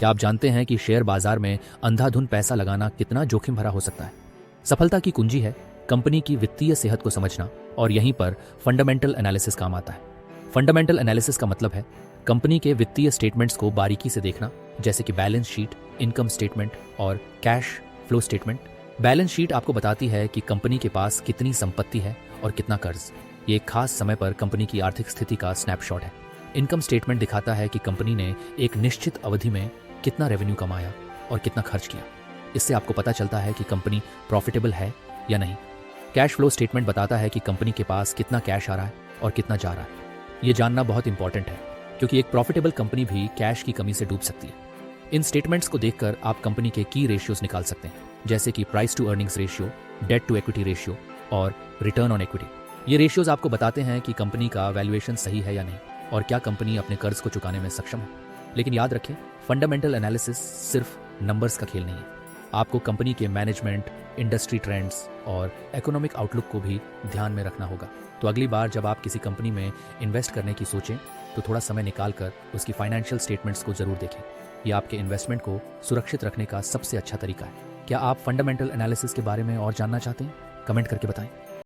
क्या आप जानते हैं कि शेयर बाजार में अंधाधुंध पैसा लगाना कितना जोखिम भरा हो सकता है? सफलता की कुंजी है कंपनी की वित्तीय सेहत को समझना, और यहीं पर फंडामेंटल एनालिसिस काम आता है। फंडामेंटल एनालिसिस का मतलब है कंपनी के वित्तीय स्टेटमेंट्स को बारीकी से देखना, जैसे कि बैलेंस शीट, इनकम स्टेटमेंट और cash flow statement. Balance sheet आपको बताती है कि कंपनी के पास कितनी संपत्ति है और कितना कर्ज। ये एक खास समय पर कंपनी की आर्थिक स्थिति का स्नैपशॉट है। इनकम स्टेटमेंट दिखाता है कि कंपनी ने एक निश्चित अवधि में कितना रेवेन्यू कमाया और कितना खर्च किया। इससे आपको पता चलता है कि कंपनी प्रॉफिटेबल है या नहीं। कैश फ्लो स्टेटमेंट बताता है कि कंपनी के पास कितना कैश आ रहा है और कितना जा रहा है। ये जानना बहुत इंपॉर्टेंट है, क्योंकि एक प्रॉफिटेबल कंपनी भी कैश की कमी से डूब सकती है। इन स्टेटमेंट्स को देखकर आप कंपनी के की रेशियोज निकाल सकते हैं, जैसे कि price to earnings ratio, debt to equity ratio और रिटर्न ऑन इक्विटी। ये रेशियोज आपको बताते हैं कि कंपनी का वैल्यूएशन सही है या नहीं, और क्या कंपनी अपने कर्ज को चुकाने में सक्षम है। लेकिन याद रखें, फंडामेंटल एनालिसिस सिर्फ नंबर्स का खेल नहीं है। आपको कंपनी के मैनेजमेंट, इंडस्ट्री ट्रेंड्स और इकोनॉमिक आउटलुक को भी ध्यान में रखना होगा। तो अगली बार जब आप किसी कंपनी में इन्वेस्ट करने की सोचें, तो थोड़ा समय निकाल कर उसकी फाइनेंशियल स्टेटमेंट्स को जरूर देखें। ये आपके इन्वेस्टमेंट को सुरक्षित रखने का सबसे अच्छा तरीका है। क्या आप फंडामेंटल एनालिसिस के बारे में और जानना चाहते हैं? कमेंट करके बताएं।